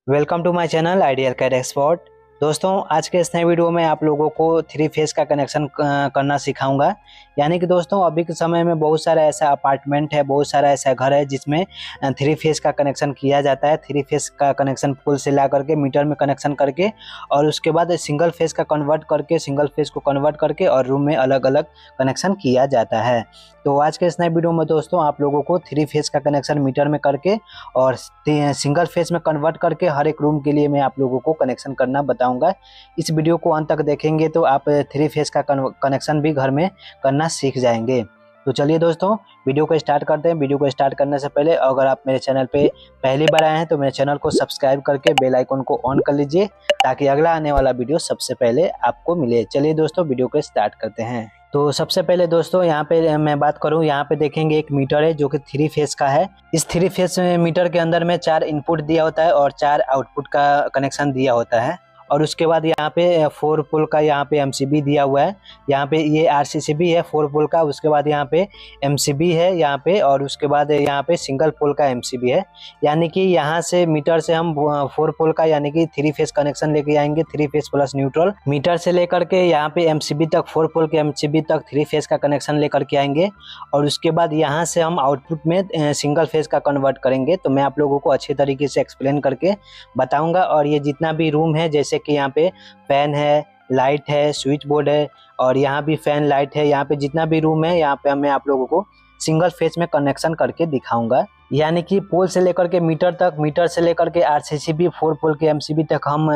Welcome to my channel ideal CAD expert. दोस्तों, आज के इस नए वीडियो में आप लोगों को थ्री फेस का कनेक्शन करना सिखाऊंगा। यानी कि दोस्तों, अभी के समय में बहुत सारा ऐसा अपार्टमेंट है, बहुत सारा ऐसा घर है जिसमें थ्री फेस का कनेक्शन किया जाता है। थ्री फेस का कनेक्शन पुल से ला करके मीटर में कनेक्शन करके और उसके बाद सिंगल फेस का कन्वर्ट करके, सिंगल फेस को कन्वर्ट करके और रूम में अलग अलग कनेक्शन किया जाता है। तो आज के इस नए वीडियो में दोस्तों आप लोगों को थ्री फेस का कनेक्शन मीटर में करके और सिंगल फेस में कन्वर्ट करके हर एक रूम के लिए मैं आप लोगों को कनेक्शन करना बताऊंगा। इस वीडियो को अंत तक देखेंगे तो आप थ्री फेस का कनेक्शन भी घर में करना सीख जाएंगे। तो चलिए दोस्तों, वीडियो को स्टार्ट करते हैं। वीडियो को स्टार्ट करने से पहले अगर आप मेरे चैनल पे पहली बार आए हैं तो मेरे चैनल को सब्सक्राइब करके बेल आइकन को ऑन कर लीजिए ताकि अगला आने वाला वीडियो सबसे पहले आपको मिले। चलिए दोस्तों, वीडियो को स्टार्ट करते हैं। तो सबसे पहले दोस्तों यहाँ पे मैं बात करूँ, यहाँ पे देखेंगे एक मीटर है जो कि थ्री फेस का है। इस थ्री फेस मीटर के अंदर में 4 इनपुट दिया होता है और 4 आउटपुट का कनेक्शन दिया होता है। और उसके बाद यहाँ पे 4 पोल का यहाँ पे एमसीबी दिया हुआ है। यहाँ पे ये आरसीसीबी है 4 पोल का। उसके बाद यहाँ पे एमसीबी है यहाँ पे, और उसके बाद यहाँ पे सिंगल पोल का एमसीबी है। यानी कि यहाँ से मीटर से हम 4 पोल का यानी कि थ्री फेस कनेक्शन लेके आएंगे, three phase plus neutral. Meter से लेकर के यहाँ पे एमसीबी तक, 4 पोल के एमसीबी तक थ्री फेस का कनेक्शन लेकर के आएंगे। और उसके बाद यहाँ से हम आउटपुट में सिंगल फेस का कन्वर्ट करेंगे। तो मैं आप लोगों को अच्छे तरीके से एक्सप्लेन करके बताऊंगा। और ये जितना भी रूम है, जैसे कि यहाँ पे फैन है, लाइट है, स्विच बोर्ड है और यहाँ भी फैन लाइट है, यहाँ पे जितना भी रूम है यहाँ पे मैं आप लोगों को सिंगल फेस में कनेक्शन करके दिखाऊंगा। यानी कि पोल से लेकर के मीटर तक, मीटर से लेकर के आरसीसीबी 4 पोल के एमसीबी तक हम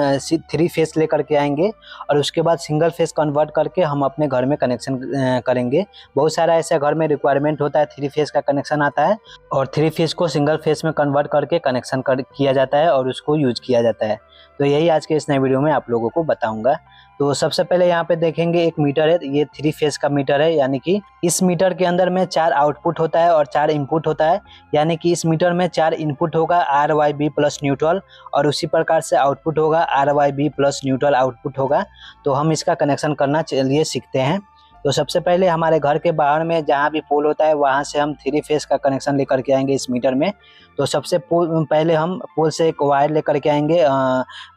थ्री फेस लेकर के आएंगे और उसके बाद सिंगल फेस कन्वर्ट करके हम अपने घर में कनेक्शन करेंगे। बहुत सारा ऐसा घर में रिक्वायरमेंट होता है, थ्री फेस का कनेक्शन आता है और थ्री फेस को सिंगल फेस में कन्वर्ट करके कनेक्शन किया जाता है और उसको यूज किया जाता है। तो यही आज के इस नए वीडियो में आप लोगों को बताऊंगा। तो सबसे पहले यहाँ पे देखेंगे एक मीटर है, ये थ्री फेस का मीटर है। यानी कि इस मीटर के अंदर में 4 आउटपुट होता है और 4 इनपुट होता है। यानी कि इस मीटर में 4 इनपुट होगा RYB प्लस न्यूट्रल और उसी प्रकार से आउटपुट होगा RYB प्लस न्यूट्रल आउटपुट होगा। तो हम इसका कनेक्शन करना चलिए सीखते हैं। तो सबसे पहले हमारे घर के बाहर में जहाँ भी पोल होता है वहाँ से हम थ्री फेस का कनेक्शन लेकर के आएंगे इस मीटर में। तो सबसे पहले हम पोल से एक वायर लेकर के आएंगे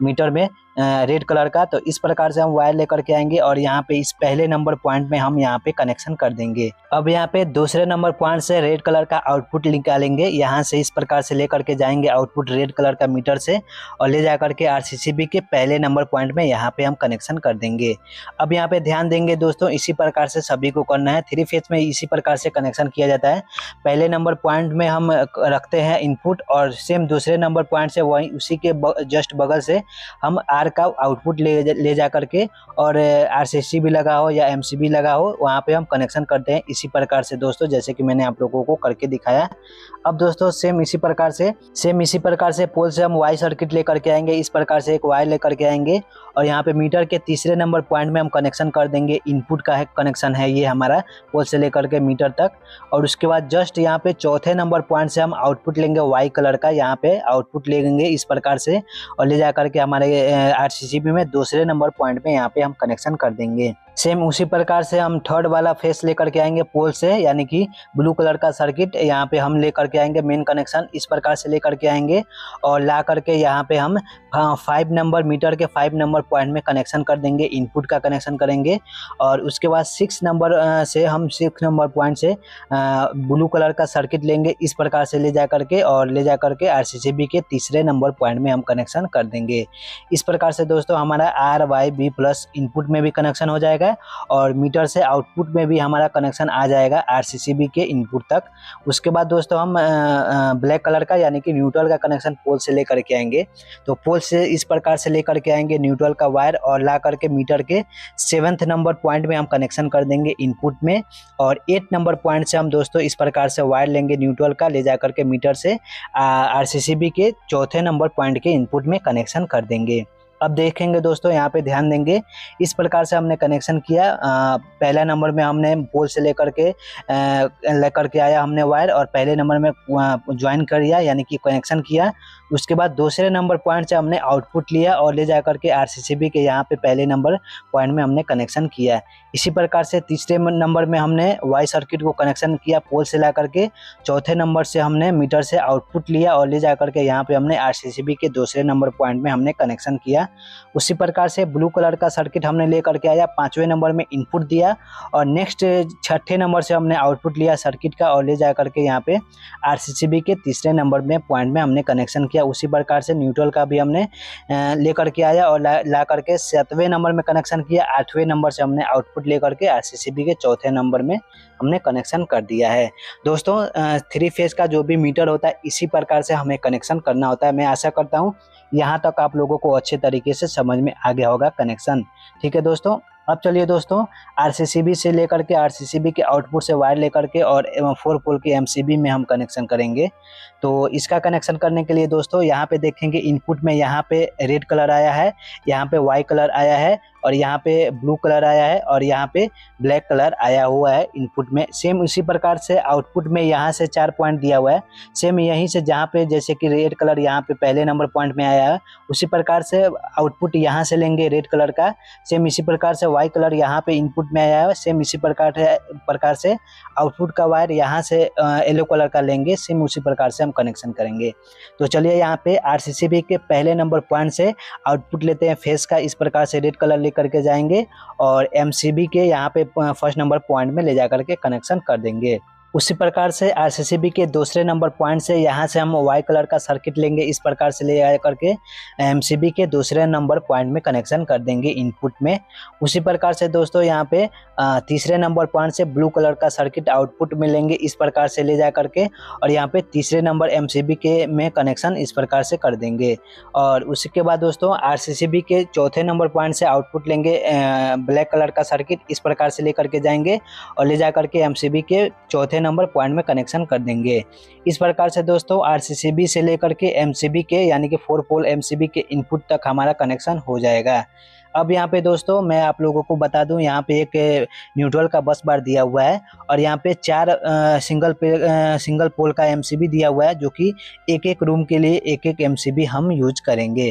मीटर में रेड कलर का। तो इस प्रकार से हम वायर लेकर के आएंगे और यहाँ पे इस पहले नंबर पॉइंट में हम यहाँ पे कनेक्शन कर देंगे। अब यहाँ पे दूसरे नंबर पॉइंट से रेड कलर का आउटपुट निकालेंगे। यहाँ से इस प्रकार से लेकर के जाएंगे आउटपुट रेड कलर का मीटर से और ले जा करके आरसीसीबी के पहले नंबर पॉइंट में यहाँ पे हम कनेक्शन कर देंगे। अब यहाँ पे ध्यान देंगे दोस्तों, इसी प्रकार से सभी को करना है। थ्री फेस में इसी प्रकार से कनेक्शन किया जाता है। पहले नंबर पॉइंट में हम रखते हैं इनपुट और सेम दूसरे नंबर पॉइंट से वही उसी के जस्ट बगल से हम आर का आउटपुट ले जा करके और आरसीसीबी लगा हो या एमसीबी लगा हो वहाँ पे हम कनेक्शन करते हैं इसी प्रकार से दोस्तों, जैसे कि मैंने आप लोगों को करके दिखाया। अब दोस्तों सेम इसी प्रकार से पोल से हम वाई सर्किट लेकर के आएंगे। इस प्रकार से एक वायर लेकर के आएंगे और यहाँ पे मीटर के तीसरे नंबर पॉइंट में हम कनेक्शन कर देंगे। इनपुट का कनेक्शन है ये हमारा पोल से लेकर के मीटर तक। और उसके बाद जस्ट यहाँ पे चौथे नंबर पॉइंट से हम आउटपुट लेंगे वाई कलर का, यहाँ पे आउटपुट लेंगे इस प्रकार से और ले जा करके हमारे आरसीसीबी में दूसरे नंबर पॉइंट में यहाँ पे हम कनेक्शन कर देंगे। सेम उसी प्रकार से हम थर्ड वाला फेस लेकर के आएंगे पोल से, यानी कि ब्लू कलर का सर्किट यहाँ पे हम लेकर के आएंगे। मेन कनेक्शन इस प्रकार से लेकर के आएंगे और ला करके यहाँ पे हम 5 नंबर मीटर के 5 नंबर पॉइंट में कनेक्शन कर देंगे, इनपुट का कनेक्शन करेंगे। और उसके बाद 6 नंबर से हम 6 नंबर पॉइंट से ब्लू कलर का सर्किट लेंगे इस प्रकार से ले जा करके आरसीसीबी के तीसरे नंबर पॉइंट में हम कनेक्शन कर देंगे। इस प्रकार से दोस्तों हमारा RYB प्लस इनपुट में भी कनेक्शन हो जाएगा और मीटर से आउटपुट में भी हमारा कनेक्शन आ जाएगा आरसीसीबी के इनपुट तक। उसके बाद दोस्तों हम ब्लैक कलर का यानी कि न्यूट्रल का कनेक्शन पोल से लेकर के आएंगे। तो पोल से इस प्रकार से लेकर के आएंगे न्यूट्रल का वायर और ला करके मीटर के 7th नंबर पॉइंट में हम कनेक्शन कर देंगे इनपुट में। और 8 नंबर पॉइंट से हम दोस्तों इस प्रकार से वायर लेंगे न्यूट्रल का, ले जा करके मीटर से आरसीसीबी के चौथे नंबर पॉइंट के इनपुट में कनेक्शन कर देंगे। अब देखेंगे दोस्तों, यहाँ पे ध्यान देंगे, इस प्रकार से हमने कनेक्शन किया। पहला नंबर में हमने पोल से लेकर के आया हमने वायर, और पहले नंबर में ज्वाइन कर दिया यानी कि कनेक्शन किया। उसके बाद दूसरे नंबर पॉइंट से हमने आउटपुट लिया और ले जा करके आरसीसीबी के यहाँ पे पहले नंबर पॉइंट में हमने कनेक्शन किया। इसी प्रकार से तीसरे नंबर में हमने वाई सर्किट को कनेक्शन किया पोल से ला करके। चौथे नंबर से हमने मीटर से आउटपुट लिया और ले जा करके यहाँ पे हमने आरसीसीबी के दूसरे नंबर पॉइंट में हमने कनेक्शन किया। उसी प्रकार से ब्लू कलर का सर्किट हमने ले करके आया, पांचवें नंबर में इनपुट दिया और नेक्स्ट छठे नंबर से हमने आउटपुट लिया सर्किट का और ले जा करके यहाँ पे आरसीसीबी के तीसरे नंबर में पॉइंट में हमने कनेक्शन किया। उसी प्रकार से न्यूट्रल का भी हमने ले करके आया और ला करके सातवें नंबर में कनेक्शन किया। आठवें नंबर से हमने आउटपुट ले करके आरसीसीबी के चौथे नंबर में हमने कनेक्शन कर दिया है। दोस्तों, 3 फेज का जो भी मीटर होता है इसी प्रकार से हमें कनेक्शन करना होता है। मैं आशा करता हूँ यहाँ तक आप लोगों को अच्छे तरीके से समझ में आ गया होगा कनेक्शन। ठीक है दोस्तों, अब चलिए दोस्तों, आरसीसीबी से लेकर के आरसीसीबी के आउटपुट से वायर लेकर के और 4 पोल के एमसीबी में हम कनेक्शन करेंगे। तो इसका कनेक्शन करने के लिए दोस्तों यहाँ पे देखेंगे इनपुट में यहाँ पे रेड कलर आया है, यहाँ पे वाई कलर आया है और यहाँ पे ब्लू कलर आया है और यहाँ पे ब्लैक कलर आया हुआ है इनपुट में। सेम उसी प्रकार से आउटपुट में यहाँ से 4 पॉइंट दिया हुआ है। सेम यहीं से जहाँ पे जैसे कि रेड कलर यहाँ पे पहले नंबर पॉइंट में आया है, उसी प्रकार से आउटपुट यहाँ से लेंगे रेड कलर का। सेम इसी प्रकार से वाई कलर यहाँ पे इनपुट में आया है, सेम इसी प्रकार से आउटपुट का वायर यहाँ से येलो कलर का लेंगे। सेम उसी प्रकार से हम कनेक्शन करेंगे। तो चलिए यहाँ पे आरसीसीबी के पहले नंबर पॉइंट से आउटपुट लेते हैं फेस का। इस प्रकार से रेड कलर करके जाएंगे और एमसीबी के यहाँ पे फर्स्ट नंबर पॉइंट में ले जाकर के कनेक्शन कर देंगे। उसी प्रकार से आरसीसीबी के दूसरे नंबर पॉइंट से यहाँ से हम वाई कलर का सर्किट लेंगे। इस प्रकार से ले जा करके एमसीबी के दूसरे नंबर पॉइंट में कनेक्शन कर देंगे इनपुट में। उसी प्रकार से दोस्तों यहाँ पे तीसरे नंबर पॉइंट से ब्लू कलर का सर्किट आउटपुट में लेंगे। इस प्रकार से ले जा करके और यहाँ पे तीसरे नंबर एमसीबी के में कनेक्शन इस प्रकार से कर देंगे। और उसके बाद दोस्तों आरसीसीबी के चौथे नंबर पॉइंट से आउटपुट लेंगे ब्लैक कलर का सर्किट। इस प्रकार से ले करके जाएंगे और ले जा करके एमसीबी के चौथे नंबर पॉइंट में कनेक्शन कर देंगे। इस प्रकार से दोस्तों आरसीसीबी से लेकर के एमसीबी के यानी कि 4 पोल एमसीबी के इनपुट तक हमारा कनेक्शन हो जाएगा। अब यहाँ पे दोस्तों मैं आप लोगों को बता दूं, यहाँ पे एक न्यूट्रल का बस बार दिया हुआ है और यहाँ पे 4 सिंगल पोल का एमसीबी दिया हुआ है, जो कि एक रूम के लिए एक एमसीबी हम यूज करेंगे।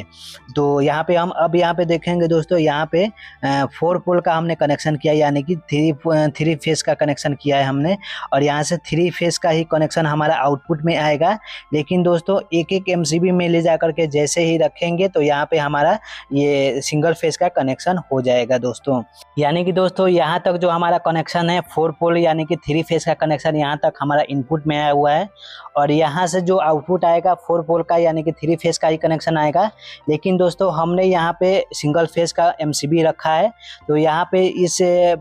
तो यहाँ पे हम अब यहाँ पे देखेंगे दोस्तों, यहाँ पे 4 पोल का हमने कनेक्शन किया यानी कि 3 फेस का कनेक्शन किया है हमने और यहाँ से 3 फेस का ही कनेक्शन हमारा आउटपुट में आएगा। लेकिन दोस्तों एक एमसीबी में ले जा करके जैसे ही रखेंगे तो यहाँ पे हमारा ये सिंगल फेस का कनेक्शन हो जाएगा दोस्तों। यानी कि दोस्तों यहाँ तक जो हमारा कनेक्शन है 4 पोल यानी कि 3 फेस का कनेक्शन यहाँ तक हमारा इनपुट में आया हुआ है और यहाँ से जो आउटपुट आएगा 4 पोल का यानी कि 3 फेस का ही कनेक्शन आएगा। लेकिन दोस्तों हमने यहाँ पे सिंगल फेस का एमसीबी रखा है, तो यहाँ पे इस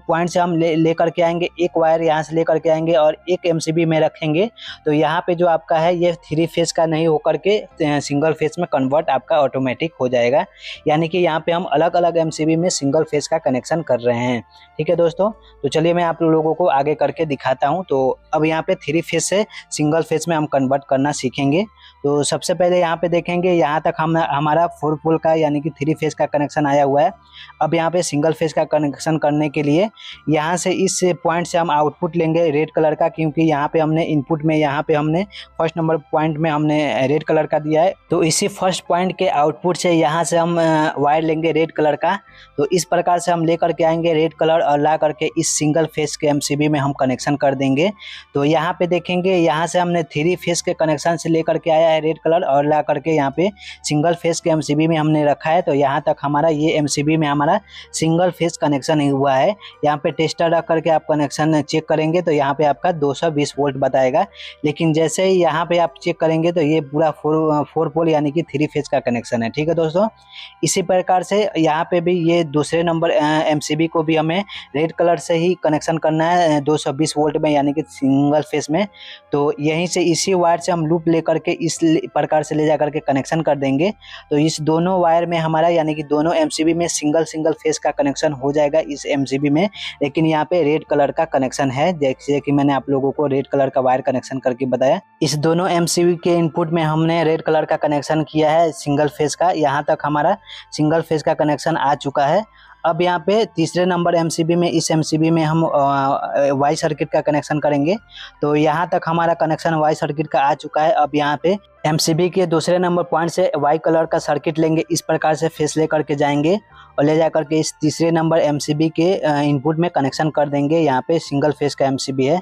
पॉइंट से हम ले करके आएंगे, एक वायर यहाँ से ले करके आएंगे और एक एमसीबी में रखेंगे। तो यहाँ पे जो आपका है ये 3 फेस का नहीं होकर के सिंगल फेस में कन्वर्ट आपका ऑटोमेटिक हो जाएगा। यानी कि यहाँ पे हम अलग अलग एमसीबी में सिंगल फेस का कनेक्शन कर रहे हैं। ठीक है दोस्तों, तो चलिए मैं आप लोगों को आगे करके दिखाता हूँ। तो अब यहाँ पे 3 फेस से सिंगल फेस में हम कन्वर्ट करना सीखेंगे। तो सबसे पहले यहाँ पे देखेंगे, यहाँ तक हमारा 4 पोल का यानी कि 3 फेस का कनेक्शन आया हुआ है। अब यहाँ पे सिंगल फेस का कनेक्शन करने के लिए यहाँ से इस पॉइंट से हम आउटपुट लेंगे रेड कलर का, क्योंकि यहाँ पे हमने इनपुट में यहाँ पे हमने फर्स्ट नंबर पॉइंट में हमने रेड कलर का दिया है। तो इसी फर्स्ट पॉइंट के आउटपुट से यहाँ से हम वायर लेंगे रेड कलर का। तो इस प्रकार से हम लेकर के आएंगे रेड कलर और ला करके इस सिंगल फेस के एमसीबी में हम कनेक्शन कर देंगे। तो यहाँ पे देखेंगे, यहाँ से हमने 3 फेस के कनेक्शन से लेकर के आया है रेड कलर और ला करके यहाँ पे सिंगल फेस के एमसीबी में हमने रखा है। तो यहाँ तक हमारा ये एमसीबी में हमारा सिंगल फेस कनेक्शन हुआ है। यहाँ पे टेस्टर रख करके आप कनेक्शन चेक करेंगे तो यहाँ पे आपका 220 वोल्ट बताएगा। लेकिन जैसे ही यहाँ पे आप चेक करेंगे तो ये पूरा 4 पोल यानी कि 3 फेस का कनेक्शन है। ठीक है दोस्तों, इसी प्रकार से यहाँ पे पे भी ये दूसरे नंबर एमसीबी को भी हमें रेड कलर से ही कनेक्शन करना है 220 वोल्ट में, यानी कि सिंगल फेस में। तो यहीं से इसी वायर से हम लूप लेकर के इस प्रकार से ले जा करके कनेक्शन कर देंगे। तो इस दोनों वायर में हमारा यानी कि दोनों एमसीबी में सिंगल फेस का कनेक्शन हो जाएगा इस एमसीबी में, लेकिन यहाँ पे रेड कलर का कनेक्शन है, जैसे कि मैंने आप लोगों को रेड कलर का वायर कनेक्शन करके बताया। इस दोनों एमसीबी के इनपुट में हमने रेड कलर का कनेक्शन किया है सिंगल फेस का। यहाँ तक हमारा सिंगल फेस का कनेक्शन आ चुका है। अब यहाँ पे तीसरे नंबर एमसीबी में, इस एमसीबी में हम वाई सर्किट का कनेक्शन करेंगे। तो यहाँ तक हमारा कनेक्शन वाई सर्किट का आ चुका है। अब यहाँ पे एमसीबी के दूसरे नंबर पॉइंट से वाई कलर का सर्किट लेंगे, इस प्रकार से फेस ले करके जाएंगे और ले जा करके इस तीसरे नंबर एमसीबी के इनपुट में कनेक्शन कर देंगे। यहाँ पे सिंगल फेस का एमसीबी है,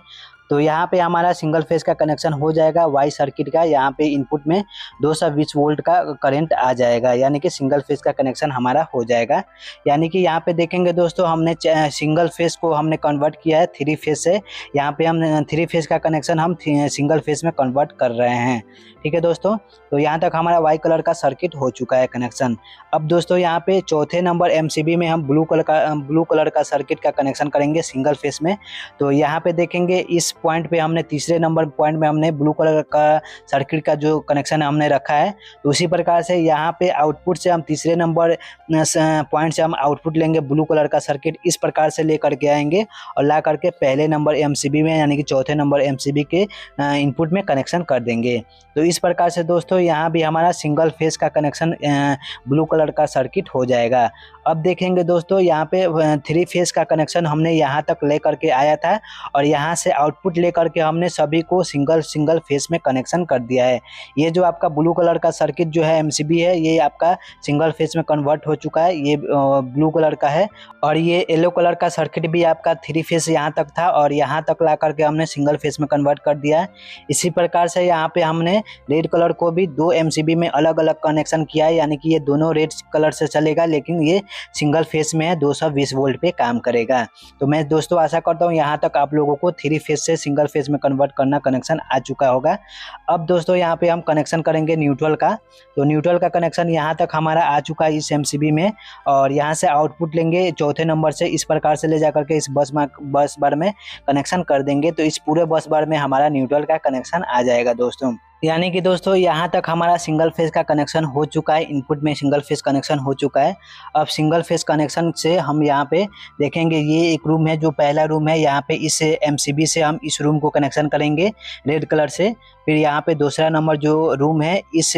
तो यहाँ पे हमारा सिंगल फेस का कनेक्शन हो जाएगा वाई सर्किट का। यहाँ पे इनपुट में 220 वोल्ट का करंट आ जाएगा, यानी कि सिंगल फेस का कनेक्शन हमारा हो जाएगा। यानी कि यहाँ पे देखेंगे दोस्तों, हमने सिंगल फेस को हमने कन्वर्ट किया है 3 फेस से। यहाँ पे हम 3 फेस का कनेक्शन हम सिंगल फेस में कन्वर्ट कर रहे हैं। ठीक है दोस्तों, तो यहाँ तक हमारा वाई कलर का सर्किट हो चुका है कनेक्शन। अब दोस्तों यहाँ पे चौथे नंबर एमसीबी में हम ब्लू कलर का सर्किट का कनेक्शन करेंगे सिंगल फेस में। तो यहाँ पे देखेंगे इस पॉइंट पे हमने तीसरे नंबर पॉइंट में हमने ब्लू कलर का सर्किट का जो कनेक्शन हमने रखा है। तो उसी प्रकार से यहाँ पे आउटपुट से हम तीसरे नंबर पॉइंट से हम आउटपुट लेंगे ब्लू कलर का सर्किट, इस प्रकार से लेकर के आएंगे और ला करके पहले नंबर एमसीबी में यानी कि चौथे नंबर एमसीबी के इनपुट में कनेक्शन कर देंगे। तो इस प्रकार से दोस्तों यहाँ भी हमारा सिंगल फेस का कनेक्शन ब्लू कलर का सर्किट हो जाएगा। अब देखेंगे दोस्तों, यहाँ पे 3 फेस का कनेक्शन हमने यहाँ तक ले करके आया था और यहाँ से आउटपुट ले करके हमने सभी को सिंगल फेस में कनेक्शन कर दिया है। ये जो आपका ब्लू कलर का सर्किट जो है एमसीबी है, ये आपका सिंगल फेस में कन्वर्ट हो चुका है, ये ब्लू कलर का है। और ये येलो कलर का सर्किट भी आपका 3 फेस यहाँ तक था और यहाँ तक ला करके हमने सिंगल फेस में कन्वर्ट कर दिया है। इसी प्रकार से यहाँ पे हमने रेड कलर को भी 2 एमसीबी में अलग अलग कनेक्शन किया है, यानी कि ये दोनों रेड कलर से चलेगा, लेकिन ये सिंगल फेस में है, 220 वोल्ट पे काम करेगा। तो मैं दोस्तों आशा करता हूँ यहाँ तक आप लोगों को 3 फेस से सिंगल फेस में कन्वर्ट करना कनेक्शन आ चुका होगा। अब दोस्तों यहाँ पे हम कनेक्शन करेंगे न्यूट्रल का। तो न्यूट्रल का कनेक्शन यहाँ तक हमारा आ चुका है इस एमसीबी में और यहाँ से आउटपुट लेंगे चौथे नंबर से, इस प्रकार से ले जा करके इस बस बार में कनेक्शन कर देंगे। तो इस पूरे बस बार में हमारा न्यूट्रल का कनेक्शन आ जाएगा दोस्तों। यानी कि दोस्तों यहाँ तक हमारा सिंगल फेस का कनेक्शन हो चुका है, इनपुट में सिंगल फेस कनेक्शन हो चुका है। अब सिंगल फेस कनेक्शन से हम यहाँ पे देखेंगे, ये एक रूम है जो पहला रूम है, यहाँ पे इस एमसीबी से हम इस रूम को कनेक्शन करेंगे रेड कलर से। फिर यहाँ पे दूसरा नंबर जो रूम है, इस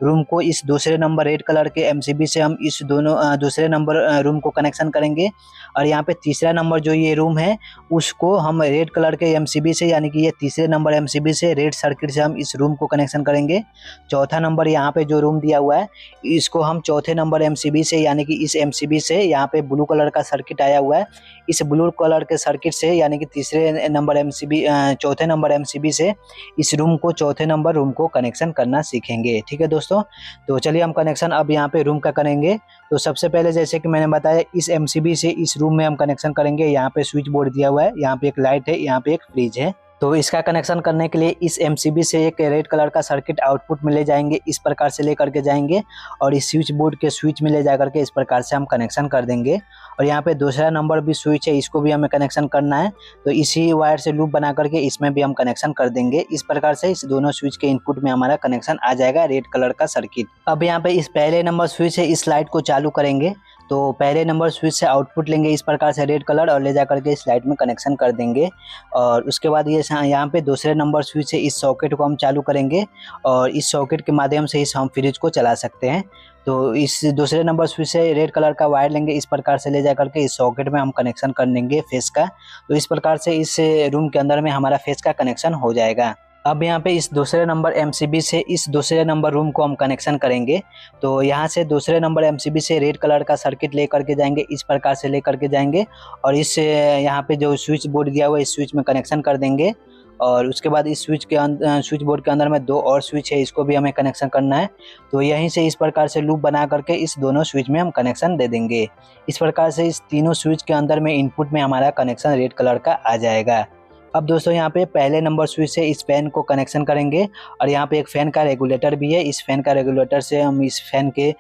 रूम को इस दूसरे नंबर रेड कलर के एमसीबी से हम इस दोनों दूसरे नंबर रूम को कनेक्शन करेंगे। और यहाँ पे तीसरा नंबर जो ये रूम है, उसको हम रेड कलर के एमसीबी से, यानी कि ये तीसरे नंबर एमसीबी से रेड सर्किट से हम इस रूम को कनेक्शन करेंगे। चौथा नंबर यहाँ पे जो रूम दिया हुआ है, इसको हम चौथे नंबर एमसीबी से, यानी कि इस एमसीबी से यहाँ पे ब्लू कलर का सर्किट आया हुआ है, इस ब्लू कलर के सर्किट से, यानी कि तीसरे नंबर एमसीबी चौथे नंबर एमसीबी से इस रूम को, चौथे नंबर रूम को कनेक्शन करना सीखेंगे। ठीक है दोस्तों, तो चलिए हम कनेक्शन अब यहाँ पे रूम का करेंगे। तो सबसे पहले जैसे कि मैंने बताया, इस एमसीबी से इस रूम में हम कनेक्शन करेंगे। यहाँ पे स्विच बोर्ड दिया हुआ है, यहाँ पे एक लाइट है, यहाँ पे एक फ्रिज है। तो इसका कनेक्शन करने के लिए इस एमसीबी से एक रेड कलर का सर्किट आउटपुट में ले जाएंगे, इस प्रकार से ले करके जाएंगे और इस स्विच बोर्ड के स्विच में ले जा करके इस प्रकार से हम कनेक्शन कर देंगे। और यहाँ पे दूसरा नंबर भी स्विच है, इसको भी हमें कनेक्शन करना है, तो इसी वायर से लूप बना करके इसमें भी हम कनेक्शन कर देंगे। इस प्रकार से इस दोनों स्विच के इनपुट में हमारा कनेक्शन आ जाएगा रेड कलर का सर्किट। अब यहाँ पे इस पहले नंबर स्विच से इस लाइट को चालू करेंगे। तो पहले नंबर स्विच से आउटपुट लेंगे इस प्रकार से रेड कलर और ले जा करके इस लाइट में कनेक्शन कर देंगे। और उसके बाद ये यहाँ पे दूसरे नंबर स्विच से इस सॉकेट को हम चालू करेंगे और इस सॉकेट के माध्यम से इस हम फ्रिज को चला सकते हैं। तो इस दूसरे नंबर स्विच से रेड कलर का वायर लेंगे, इस प्रकार से ले जा करके इस सॉकेट में हम कनेक्शन कर देंगे फेस का। तो इस प्रकार से इस रूम के अंदर में हमारा फेस का कनेक्शन हो जाएगा। अब यहाँ पे इस दूसरे नंबर एमसीबी से इस दूसरे नंबर रूम को हम कनेक्शन करेंगे। तो यहाँ से दूसरे नंबर एमसीबी से रेड कलर का सर्किट ले करके जाएंगे, इस प्रकार से ले करके जाएंगे और इस यहाँ पे जो स्विच बोर्ड दिया हुआ है, इस स्विच में कनेक्शन कर देंगे। और उसके बाद इस स्विच बोर्ड के अंदर में 2 और स्विच है, इसको भी हमें कनेक्शन करना है। तो यहीं से इस प्रकार से लूप बना करके इस दोनों स्विच में हम कनेक्शन दे देंगे। इस प्रकार से इस तीनों स्विच के अंदर में इनपुट में हमारा कनेक्शन रेड कलर का आ जाएगा। अब दोस्तों यहाँ पे पहले नंबर स्विच से इस फैन को कनेक्शन करेंगे और यहाँ पे एक फैन का रेगुलेटर भी है। इस फैन का रेगुलेटर से हम इस फैन के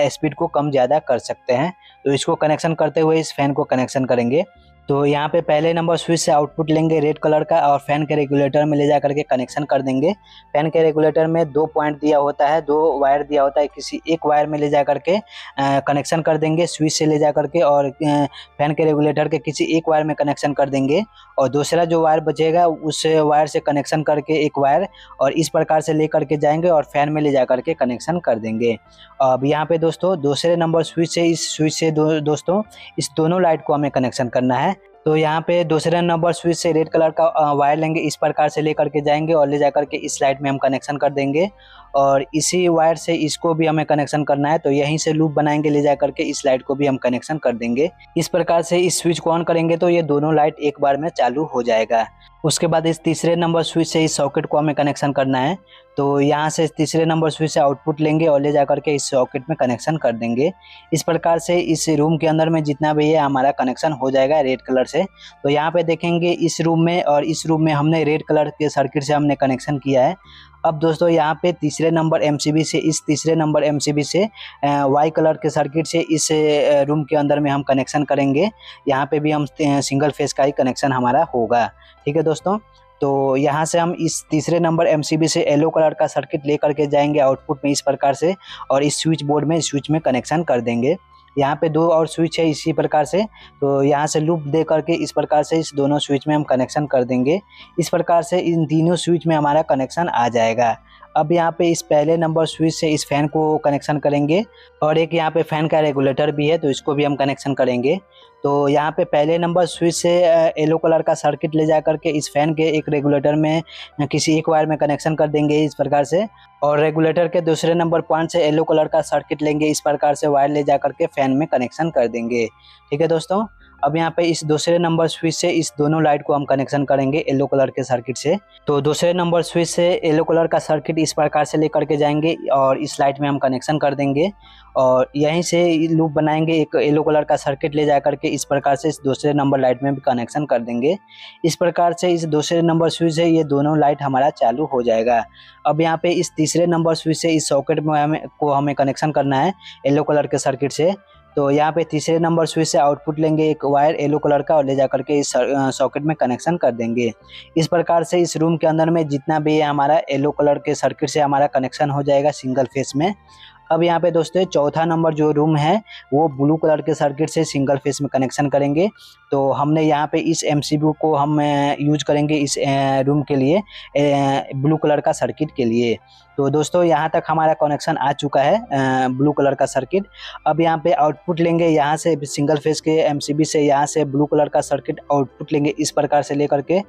स्पीड को कम ज़्यादा कर सकते हैं। तो इसको कनेक्शन करते हुए इस फैन को कनेक्शन करेंगे। तो यहाँ पे पहले नंबर स्विच से आउटपुट लेंगे रेड कलर का और फैन के रेगुलेटर में ले जा करके कनेक्शन कर देंगे। फैन के रेगुलेटर में 2 पॉइंट दिया होता है, 2 वायर दिया होता है, किसी एक वायर में ले जा करके कनेक्शन कर देंगे स्विच से ले जा करके, और फैन के रेगुलेटर के किसी एक वायर में कनेक्शन कर देंगे और दूसरा जो वायर बचेगा उस वायर से कनेक्शन करके एक वायर और इस प्रकार से ले करके जाएंगे और फैन में ले जा करके कनेक्शन कर देंगे। अब यहाँ पे दोस्तों दूसरे नंबर स्विच से इस स्विच से दोस्तों इस दोनों लाइट को हमें कनेक्शन करना है। तो यहाँ पे दूसरे नंबर स्विच से रेड कलर का वायर लेंगे, इस प्रकार से ले करके जाएंगे और ले जा करके इस लाइट में हम कनेक्शन कर देंगे और इसी वायर से इसको भी हमें कनेक्शन करना है। तो यहीं से लूप बनाएंगे, ले जा करके इस लाइट को भी हम कनेक्शन कर देंगे। इस प्रकार से इस स्विच को ऑन करेंगे तो ये दोनों लाइट एक बार में चालू हो जाएगा। उसके बाद इस तीसरे नंबर स्विच से इस सॉकेट को हमें कनेक्शन करना है। तो यहाँ से तीसरे नंबर स्विच से आउटपुट लेंगे और ले जा करके इस सॉकेट में कनेक्शन कर देंगे। इस प्रकार से इस रूम के अंदर में जितना भी है हमारा कनेक्शन हो जाएगा रेड कलर से। तो यहाँ पे देखेंगे इस रूम में और इस रूम में हमने रेड कलर के सर्किट से हमने कनेक्शन किया है। अब दोस्तों यहाँ पे तीसरे नंबर एमसीबी से इस तीसरे नंबर एमसीबी से वाई कलर के सर्किट से इस रूम के अंदर में हम कनेक्शन करेंगे। यहाँ पे भी हम सिंगल फेस का ही कनेक्शन हमारा होगा। ठीक है दोस्तों, तो यहाँ से हम इस तीसरे नंबर एमसीबी से येलो कलर का सर्किट ले करके जाएंगे आउटपुट में इस प्रकार से और इस स्विच बोर्ड में स्विच में कनेक्शन कर देंगे। यहाँ पे 2 और स्विच है इसी प्रकार से, तो यहाँ से लूप दे करके इस प्रकार से इस दोनों स्विच में हम कनेक्शन कर देंगे। इस प्रकार से इन तीनों स्विच में हमारा कनेक्शन आ जाएगा। अब यहाँ पे इस पहले नंबर स्विच से इस फैन को कनेक्शन करेंगे और एक यहाँ पे फैन का रेगुलेटर भी है तो इसको भी हम कनेक्शन करेंगे। तो यहाँ पे पहले नंबर स्विच से येलो कलर का सर्किट ले जा करके इस फैन के एक रेगुलेटर में किसी एक वायर में कनेक्शन कर देंगे इस प्रकार से, और रेगुलेटर के दूसरे नंबर पॉइंट से येलो कलर का सर्किट लेंगे, इस प्रकार से वायर ले जा करके फैन में कनेक्शन कर देंगे। ठीक है दोस्तों, अब यहाँ पे इस दूसरे नंबर स्विच से इस दोनों लाइट को हम कनेक्शन करेंगे येलो कलर के सर्किट से। तो दूसरे नंबर स्विच से येलो कलर का सर्किट इस प्रकार से लेकर के जाएंगे और इस लाइट में हम कनेक्शन कर देंगे और यहीं से लूप बनाएंगे, एक येलो कलर का सर्किट ले जा करके इस प्रकार से इस दूसरे नंबर लाइट में भी कनेक्शन कर देंगे। इस प्रकार से इस दूसरे नंबर स्विच से ये दोनों लाइट हमारा चालू हो जाएगा। अब यहाँ पे इस तीसरे नंबर स्विच से इस सॉकेट में हमें कनेक्शन करना है येलो कलर के सर्किट से। तो यहाँ पे तीसरे नंबर स्विच से आउटपुट लेंगे एक वायर येलो कलर का और ले जा करके इस सॉकेट में कनेक्शन कर देंगे। इस प्रकार से इस रूम के अंदर में जितना भी है हमारा येलो कलर के सर्किट से हमारा कनेक्शन हो जाएगा सिंगल फेस में। अब यहाँ पे दोस्तों चौथा नंबर जो रूम है वो ब्लू कलर के सर्किट से सिंगल फेस में कनेक्शन करेंगे। तो हमने यहाँ पे इस एमसीबी को हम यूज करेंगे इस रूम के लिए, ब्लू कलर का सर्किट के लिए। तो दोस्तों यहाँ तक हमारा कनेक्शन आ चुका है ब्लू कलर का सर्किट। अब यहाँ पे आउटपुट लेंगे, यहाँ से सिंगल फेस के एमसीबी से यहाँ से ब्लू कलर का सर्किट आउटपुट लेंगे, इस प्रकार से लेकर के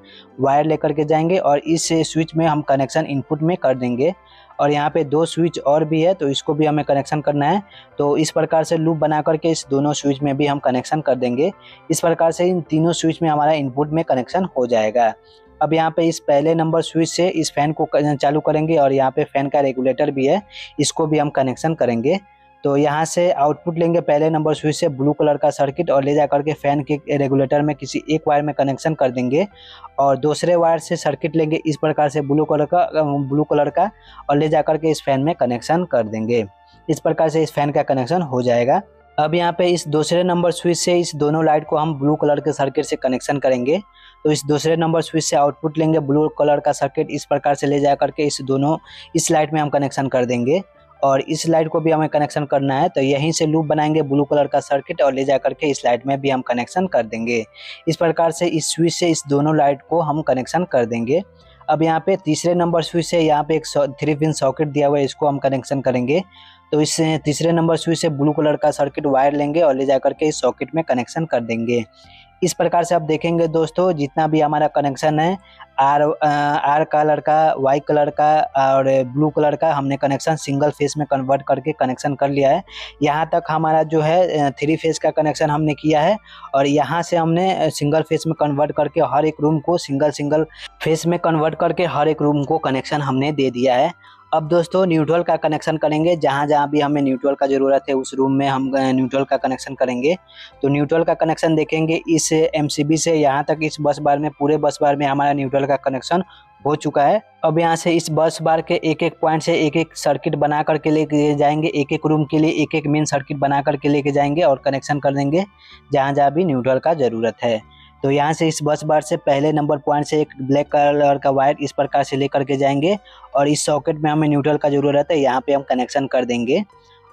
वायर लेकर के जाएंगे और इस स्विच में हम कनेक्शन इनपुट में कर देंगे। और यहाँ पे 2 स्विच और भी है तो इसको भी हमें कनेक्शन करना है। तो इस प्रकार से लूप बना करके इस दोनों स्विच में भी हम कनेक्शन कर देंगे। इस प्रकार से इन तीनों स्विच में हमारा इनपुट में कनेक्शन हो जाएगा। अब यहाँ पे इस पहले नंबर स्विच से इस फैन को चालू करेंगे और यहाँ पे फैन का रेगुलेटर भी है, इसको भी हम कनेक्शन करेंगे। तो यहाँ से आउटपुट लेंगे पहले नंबर स्विच से ब्लू कलर का सर्किट और ले जा करके फैन के रेगुलेटर में किसी एक वायर में कनेक्शन कर देंगे और दूसरे वायर से सर्किट लेंगे इस प्रकार से ब्लू कलर का और ले जा करके इस फैन में कनेक्शन कर देंगे। इस प्रकार से इस फैन का कनेक्शन हो जाएगा। अब यहाँ पे इस दूसरे नंबर स्विच से इस दोनों लाइट को हम ब्लू कलर के सर्किट से कनेक्शन करेंगे। तो इस दूसरे नंबर स्विच से आउटपुट लेंगे ब्लू कलर का सर्किट, इस प्रकार से ले जा करके इस लाइट में हम कनेक्शन कर देंगे और इस लाइट को भी हमें कनेक्शन करना है। तो यहीं से लूप बनाएंगे ब्लू कलर का सर्किट और ले जा करके इस लाइट में भी हम कनेक्शन कर देंगे। इस प्रकार से इस स्विच से इस दोनों लाइट को हम कनेक्शन कर देंगे। अब यहाँ पे तीसरे नंबर स्विच से यहाँ पे एक 3 पिन सॉकेट दिया हुआ है, इसको हम कनेक्शन करेंगे। तो इस तीसरे नंबर स्विच से ब्लू कलर का सर्किट वायर लेंगे और ले जा करके इस सॉकेट में कनेक्शन कर देंगे। इस प्रकार से आप देखेंगे दोस्तों जितना भी हमारा कनेक्शन है आर कलर का, वाई कलर का और ब्लू कलर का हमने कनेक्शन सिंगल फेस में कन्वर्ट करके कनेक्शन कर लिया है। यहाँ तक हमारा जो है 3 फेस का कनेक्शन हमने किया है और यहाँ से हमने सिंगल फेस में कन्वर्ट करके हर एक रूम को सिंगल फेस में कन्वर्ट करके हर एक रूम को कनेक्शन हमने दे दिया है। अब दोस्तों न्यूट्रल का कनेक्शन करेंगे, जहाँ जहाँ भी हमें न्यूट्रल का ज़रूरत है उस रूम में हम न्यूट्रल का कनेक्शन करेंगे। तो न्यूट्रल का कनेक्शन देखेंगे इस एमसीबी से यहाँ तक, इस बस बार में, पूरे बस बार में हमारा न्यूट्रल का कनेक्शन हो चुका है। अब यहाँ से इस बस बार के एक एक पॉइंट से एक एक सर्किट बना करके लेके जाएंगे, एक एक रूम के लिए एक एक मेन सर्किट बना करके लेके जाएंगे और कनेक्शन कर देंगे जहाँ जहाँ भी न्यूट्रल का ज़रूरत है। तो यहाँ से इस बस बार से पहले नंबर पॉइंट से एक ब्लैक कलर का वायर इस प्रकार से लेकर के जाएंगे और इस सॉकेट में हमें न्यूट्रल का ज़रूरत है, यहाँ पे हम कनेक्शन कर देंगे।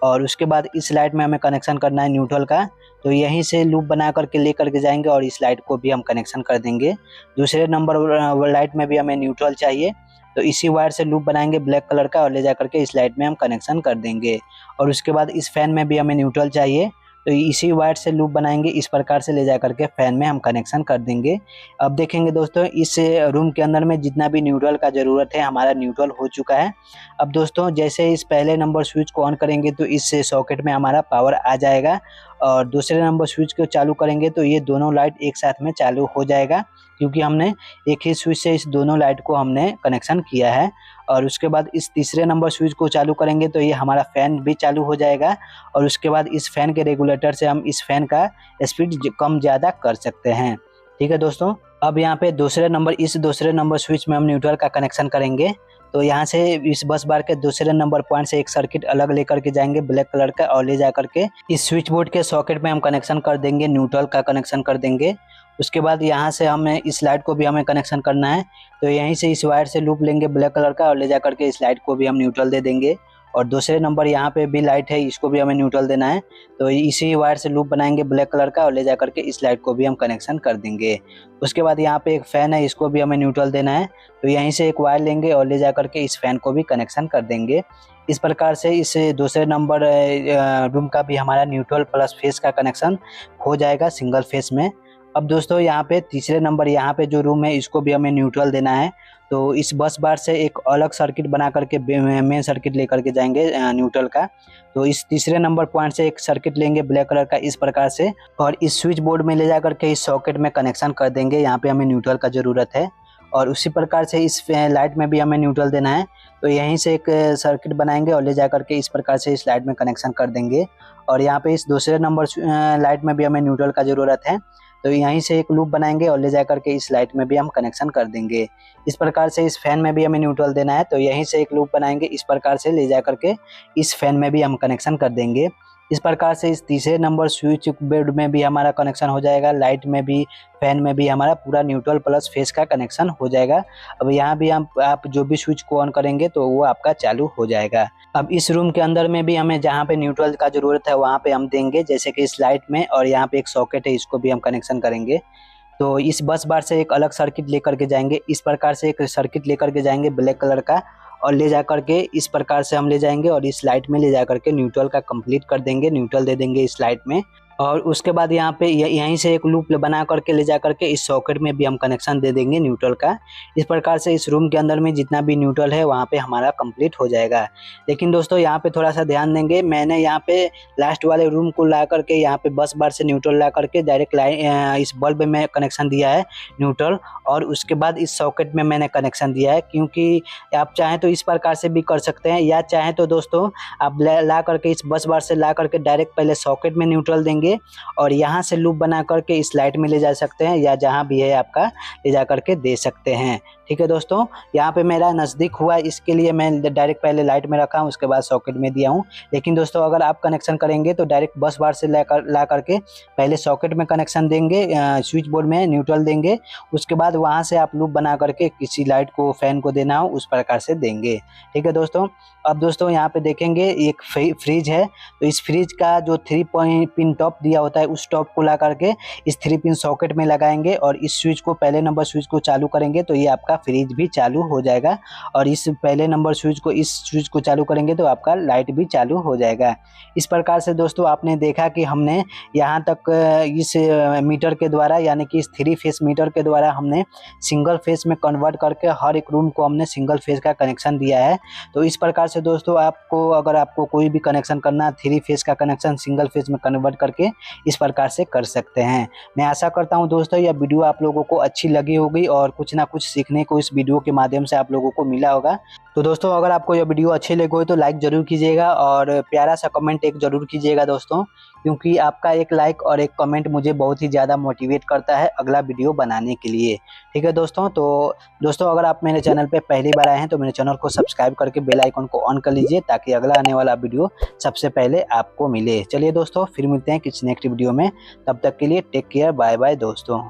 और उसके बाद इस लाइट में हमें कनेक्शन करना है न्यूट्रल का, तो यहीं से लूप बना करके ले करके जाएंगे और इस लाइट को भी हम कनेक्शन कर देंगे। दूसरे नंबर लाइट में भी हमें न्यूट्रल चाहिए, तो इसी वायर से लूप बनाएंगे ब्लैक कलर का और ले जा करके इस लाइट में हम कनेक्शन कर देंगे। और उसके बाद इस फैन में भी हमें न्यूट्रल चाहिए, तो इसी वायर से लूप बनाएंगे, इस प्रकार से ले जा करके फैन में हम कनेक्शन कर देंगे। अब देखेंगे दोस्तों इस रूम के अंदर में जितना भी न्यूट्रल का ज़रूरत है हमारा न्यूट्रल हो चुका है। अब दोस्तों जैसे इस पहले नंबर स्विच को ऑन करेंगे तो इस सॉकेट में हमारा पावर आ जाएगा और दूसरे नंबर स्विच को चालू करेंगे तो ये दोनों लाइट एक साथ में चालू हो जाएगा, क्योंकि हमने एक ही स्विच से इस दोनों लाइट को हमने कनेक्शन किया है। और उसके बाद इस तीसरे नंबर स्विच को चालू करेंगे तो ये हमारा फ़ैन भी चालू हो जाएगा और उसके बाद इस फ़ैन के रेगुलेटर से हम इस फ़ैन का स्पीड कम ज़्यादा कर सकते हैं। ठीक है दोस्तों, अब यहाँ पे दूसरे नंबर स्विच में हम न्यूट्रल का कनेक्शन करेंगे। तो यहाँ से इस बस बार के दूसरे नंबर पॉइंट से एक सर्किट अलग लेकर के जाएंगे ब्लैक कलर का और ले जा करके इस स्विच बोर्ड के सॉकेट में हम कनेक्शन कर देंगे, न्यूट्रल का कनेक्शन कर देंगे। उसके बाद यहाँ से हमें इस लाइट को भी हमें कनेक्शन करना है, तो यहीं से इस वायर से लूप लेंगे ब्लैक कलर का और ले जा करके इस लाइट को भी हम न्यूट्रल दे देंगे। और दूसरे नंबर यहाँ पे भी लाइट है, इसको भी हमें न्यूट्रल देना है, तो इसी वायर से लूप बनाएंगे ब्लैक कलर का और ले जा करके इस लाइट को भी हम कनेक्शन कर देंगे। उसके बाद यहाँ पे एक फ़ैन है, इसको भी हमें न्यूट्रल देना है, तो यहीं से एक वायर लेंगे और ले जा करके इस फ़ैन को भी कनेक्शन कर देंगे। इस प्रकार से इस दूसरे नंबर रूम का भी हमारा न्यूट्रल प्लस फेस का कनेक्शन हो जाएगा सिंगल फेस में। अब दोस्तों यहाँ पे तीसरे नंबर यहाँ पे जो रूम है इसको भी हमें न्यूट्रल देना है, तो इस बस बार से एक अलग सर्किट बना करके मेन सर्किट लेकर के जाएंगे न्यूट्रल का। तो इस तीसरे नंबर पॉइंट से एक सर्किट लेंगे ब्लैक कलर का इस प्रकार से और इस स्विच बोर्ड में ले जा करके इस सॉकेट में कनेक्शन कर देंगे, यहाँ पे हमें न्यूट्रल का ज़रूरत है। और उसी प्रकार से इस लाइट में भी हमें न्यूट्रल देना है, तो यहीं से एक सर्किट बनाएंगे और ले जा करके इस प्रकार से इस लाइट में कनेक्शन कर देंगे। और यहाँ पे इस दूसरे नंबर लाइट में भी हमें न्यूट्रल का ज़रूरत है, तो यहीं से एक लूप बनाएंगे और ले जा करके इस लाइट में भी हम कनेक्शन कर देंगे। इस प्रकार से इस फैन में भी हमें न्यूट्रल देना है, तो यहीं से एक लूप बनाएंगे, इस प्रकार से ले जा करके इस फैन में भी हम कनेक्शन कर देंगे। इस प्रकार से इस तीसरे नंबर स्विच बोर्ड में भी हमारा कनेक्शन हो जाएगा, लाइट में भी फैन में भी हमारा पूरा न्यूट्रल प्लस फेस का कनेक्शन हो जाएगा। अब यहाँ भी आप जो भी स्विच को ऑन करेंगे तो वो आपका चालू हो जाएगा। अब इस रूम के अंदर में भी हमें जहाँ पे न्यूट्रल का ज़रूरत है वहाँ पे हम देंगे, जैसे कि इस लाइट में, और यहाँ पे एक सॉकेट है इसको भी हम कनेक्शन करेंगे। तो इस बस बार से एक अलग सर्किट लेकर के जाएंगे, इस प्रकार से एक सर्किट लेकर के जाएंगे ब्लैक कलर का और ले जा करके इस प्रकार से हम ले जाएंगे और इस लाइट में ले जा करके न्यूट्रल का कंप्लीट कर देंगे, न्यूट्रल दे देंगे इस लाइट में। और उसके बाद यहाँ पे यहीं से एक लूप बना करके ले जा करके इस सॉकेट में भी हम कनेक्शन दे देंगे न्यूट्रल का। इस प्रकार से इस रूम के अंदर में जितना भी न्यूट्रल है वहाँ पे हमारा कंप्लीट हो जाएगा। लेकिन दोस्तों यहाँ पे थोड़ा सा ध्यान देंगे, मैंने यहाँ पे लास्ट वाले रूम को ला करके यहाँ पे बस बार से न्यूट्रल ला करके डायरेक्ट इस बल्ब में कनेक्शन दिया है न्यूट्रल, और उसके बाद इस सॉकेट में मैंने कनेक्शन दिया है, क्योंकि आप चाहें तो इस प्रकार से भी कर सकते हैं, या चाहें तो दोस्तों आप ला करके इस बस बार से ला करके डायरेक्ट पहले सॉकेट में न्यूट्रल देंगे और यहाँ से लूप बना करके इस लाइट में ले जा सकते हैं, या जहाँ भी है आपका ले जा करके दे सकते हैं। ठीक है दोस्तों, यहाँ पे मेरा नज़दीक हुआ इसके लिए मैं डायरेक्ट पहले लाइट में रखा हूँ, उसके बाद सॉकेट में दिया हूँ। लेकिन दोस्तों अगर आप कनेक्शन करेंगे तो डायरेक्ट बस बार से ला करके पहले सॉकेट में कनेक्शन देंगे, स्विच बोर्ड में न्यूट्रल देंगे, उसके बाद वहाँ से आप लूप बना करके किसी लाइट को फैन को देना हो उस प्रकार से देंगे। ठीक है दोस्तों, अब दोस्तों यहाँ पे देखेंगे एक फ्रिज है, तो इस फ्रिज का जो 3 पिन टॉप दिया होता है उस टॉप को ला करके इस 3 पिन सॉकेट में लगाएंगे और इस स्विच को पहले नंबर स्विच को चालू करेंगे तो ये आपका फ्रिज भी चालू हो जाएगा, और इस पहले नंबर स्विच को चालू करेंगे तो आपका लाइट भी चालू हो जाएगा। इस प्रकार से दोस्तों आपने देखा कि हमने यहाँ तक इस मीटर के द्वारा, यानी कि इस 3 फेस मीटर के द्वारा हमने सिंगल फेस में कन्वर्ट करके हर एक रूम को हमने सिंगल फेस का कनेक्शन दिया है। तो इस प्रकार से दोस्तों अगर आपको कोई भी कनेक्शन करना है 3 फेस का कनेक्शन सिंगल फेस में कन्वर्ट करके, इस प्रकार से कर सकते हैं। मैं आशा करता हूं दोस्तों यह वीडियो आप लोगों को अच्छी लगी होगी और कुछ ना कुछ सीखने को इस वीडियो के माध्यम से आप लोगों को मिला होगा। तो दोस्तों अगर आपको यह वीडियो अच्छी लगी हो तो लाइक ज़रूर कीजिएगा और प्यारा सा कमेंट एक ज़रूर कीजिएगा दोस्तों, क्योंकि आपका एक लाइक और एक कमेंट मुझे बहुत ही ज़्यादा मोटिवेट करता है अगला वीडियो बनाने के लिए। ठीक है दोस्तों, तो दोस्तों अगर आप मेरे चैनल पे पहली बार आए हैं तो मेरे चैनल को सब्सक्राइब करके बेल आइकन को ऑन कर लीजिए ताकि अगला आने वाला वीडियो सबसे पहले आपको मिले। चलिए दोस्तों फिर मिलते हैं किसी नेक्स्ट वीडियो में, तब तक के लिए टेक केयर, बाय बाय दोस्तों।